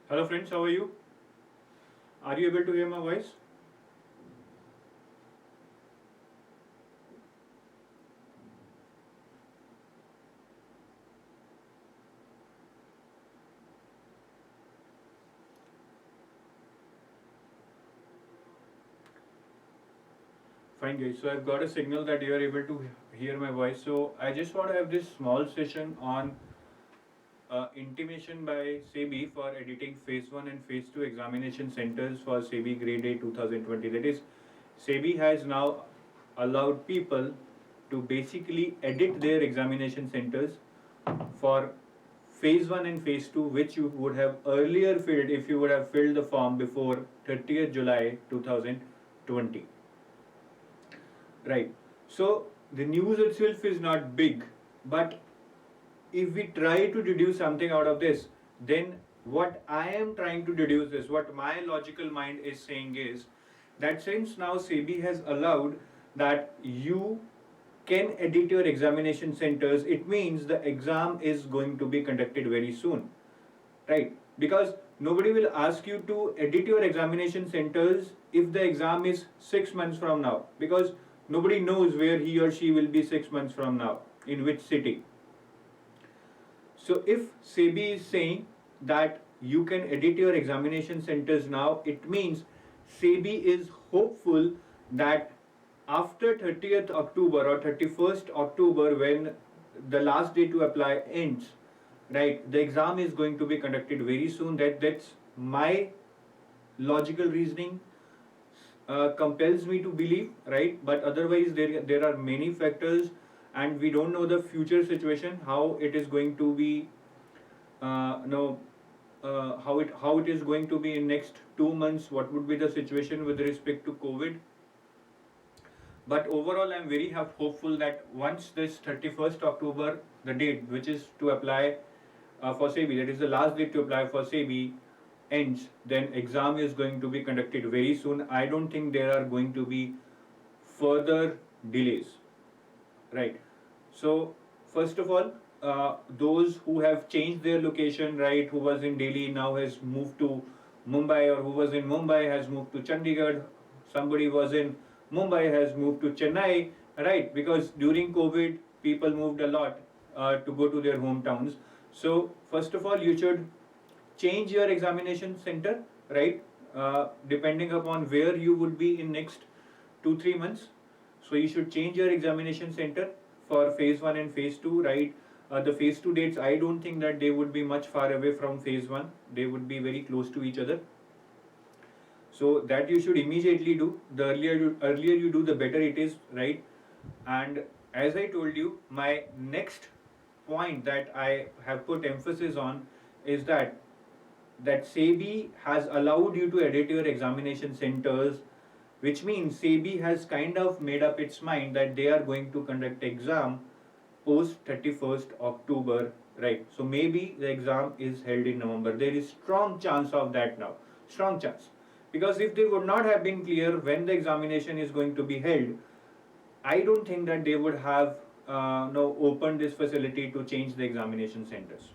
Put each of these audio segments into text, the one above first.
Hello friends, how are you? Are you able to hear my voice? Fine guys, so I've got a signal that you are able to hear my voice. So I just want to have this small session on intimation by SEBI for editing phase 1 and phase 2 examination centers for SEBI Grade A 2020. That is, SEBI has now allowed people to basically edit their examination centers for phase 1 and phase 2, which you would have earlier filled if you would have filled the form before 30th July 2020. Right. So the news itself is not big, but if we try to deduce something out of this, then what I am trying to deduce is what my logical mind is saying is that since now SEBI has allowed that you can edit your examination centers, it means the exam is going to be conducted very soon, right? Because nobody will ask you to edit your examination centers if the exam is 6 months from now, because nobody knows where he or she will be 6 months from now, in which city. So if SEBI is saying that you can edit your examination centers now, it means SEBI is hopeful that after 30th October or 31st October, when the last day to apply ends, right, the exam is going to be conducted very soon. That's my logical reasoning compels me to believe, right? But otherwise, there are many factors, and we don't know the future situation, how it is going to be. No, how it is going to be in next 2 months. What would be the situation with respect to COVID? But overall, I'm very hopeful that once this 31st October, the date which is to apply for SEBI, that is the last date to apply for SEBI, ends, then exam is going to be conducted very soon. I don't think there are going to be further delays, right? So first of all, those who have changed their location, right, who was in Delhi now has moved to Mumbai, or who was in Mumbai has moved to Chandigarh, somebody was in Mumbai has moved to Chennai, right? Because during COVID, people moved a lot to go to their hometowns. So first of all, you should change your examination center, right? Depending upon where you would be in next 2-3 months. So you should change your examination center for phase 1 and phase 2, right? The phase 2 dates, I don't think that they would be much far away from phase 1. They would be very close to each other. So that you should immediately do. The earlier you do, the better it is, right? And as I told you, my next point that I have put emphasis on is that SEBI has allowed you to edit your examination centers, which means SEBI has kind of made up its mind that they are going to conduct exam post 31st October, right? So maybe the exam is held in November. There is strong chance of that now, strong chance. Because if they would not have been clear when the examination is going to be held, I don't think that they would have no opened this facility to change the examination centers.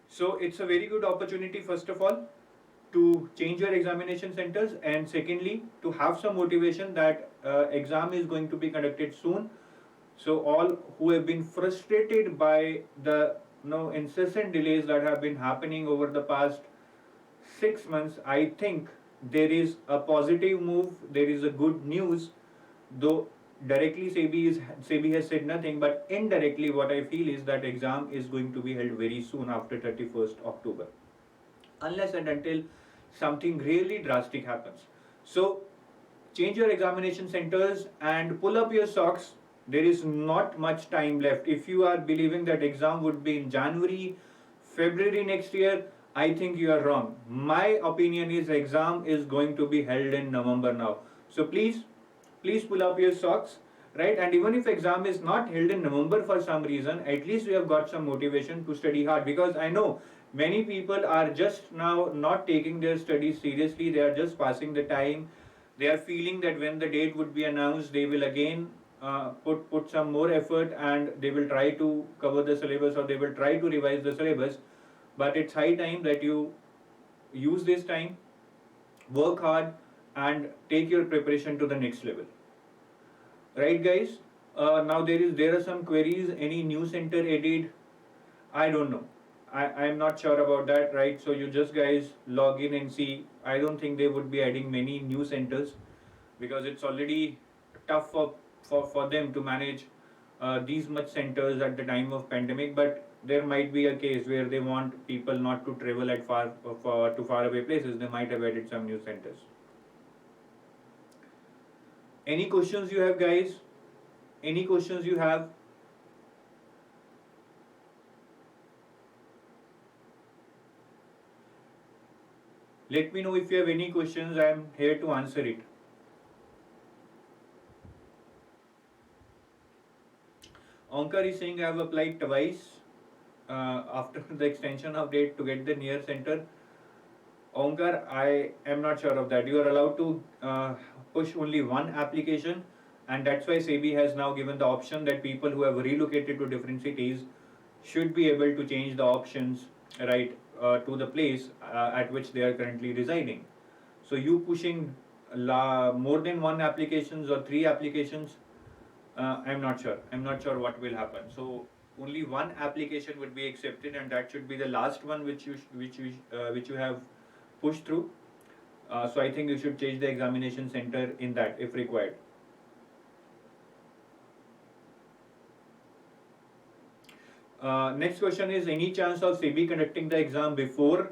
So it's a very good opportunity, first of all, to change your examination centers, and secondly, to have some motivation that exam is going to be conducted soon. So all who have been frustrated by the incessant delays that have been happening over the past 6 months, I think there is a positive move. There is a good news, though directly SEBI has said nothing, but indirectly what I feel is that exam is going to be held very soon after 31st October, unless and until something really drastic happens. So change your examination centers and pull up your socks. There is not much time left. If you are believing that exam would be in January, February next year, I think you are wrong. My opinion is exam is going to be held in November now. So please pull up your socks, right? And even if exam is not held in November for some reason, at least we have got some motivation to study hard, because I know many people are just now not taking their studies seriously. They are just passing the time. They are feeling that when the date would be announced, they will again put some more effort, and they will try to cover the syllabus, or they will try to revise the syllabus. but it's high time that you use this time, work hard, and take your preparation to the next level. Right, guys? Now there are some queries. Any new center added? I don't know. I'm not sure about that, right? So you just guys log in and see. I don't think they would be adding many new centers because it's already tough for them to manage these much centers at the time of pandemic. But there might be a case where they want people not to travel at to far away places. They might have added some new centers. Any questions you have, guys? Any questions you have? Let me know if you have any questions. I am here to answer it. Onkar is saying I have applied twice after the extension of date to get the near center. Onkar, I am not sure of that. You are allowed to push only one application, and that's why SEBI has now given the option that people who have relocated to different cities should be able to change the options, right, to the place at which they are currently residing. So you pushing more than one applications or three applications, I'm not sure. I'm not sure what will happen. So only one application would be accepted, and that should be the last one which you have pushed through. So I think you should change the examination center in that if required. Next question is, any chance of SEBI conducting the exam before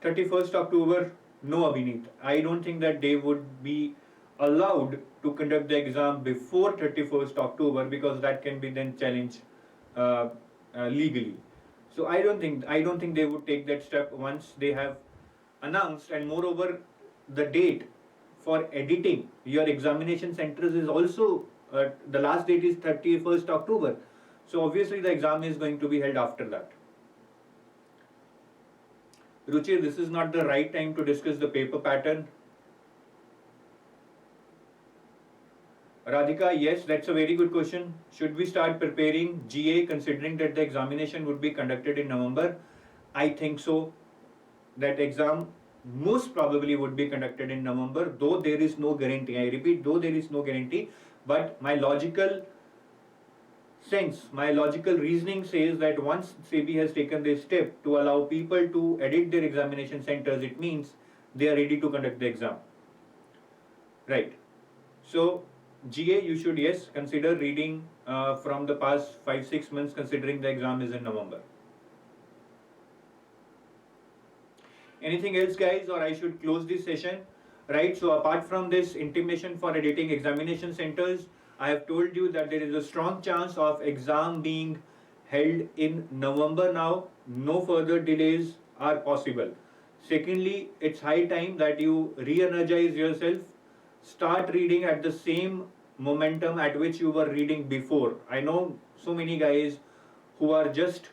31st October? No, Abhineet. I don't think that they would be allowed to conduct the exam before 31st October because that can be then challenged legally. So I don't think they would take that step once they have announced, and moreover the date for editing your examination centers is also the last date is 31st October. So obviously the exam is going to be held after that. Ruchir, this is not the right time to discuss the paper pattern. Radhika, yes, that's a very good question. Should we start preparing GA considering that the examination would be conducted in November? I think so. That exam most probably would be conducted in November, though there is no guarantee. I repeat, though there is no guarantee, but my logical reasoning says that once SEBI has taken this step to allow people to edit their examination centers, it means they are ready to conduct the exam. Right. So GA, you should, yes, consider reading from the past 5-6 months, considering the exam is in November. Anything else, guys, or I should close this session? Right, so apart from this intimation for editing examination centers, I have told you that there is a strong chance of exam being held in November now. No further delays are possible. Secondly, it's high time that you re-energize yourself. Start reading at the same momentum at which you were reading before. I know so many guys who are just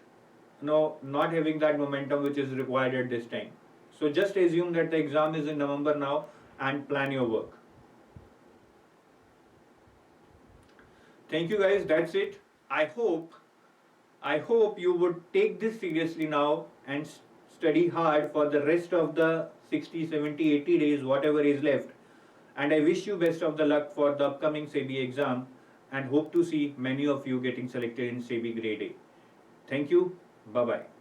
not having that momentum which is required at this time. So just assume that the exam is in November now and plan your work. Thank you, guys. That's it. I hope you would take this seriously now and study hard for the rest of the 60, 70, 80 days, whatever is left. And I wish you best of the luck for the upcoming SEBI exam and hope to see many of you getting selected in SEBI Grade A. Thank you. Bye-bye.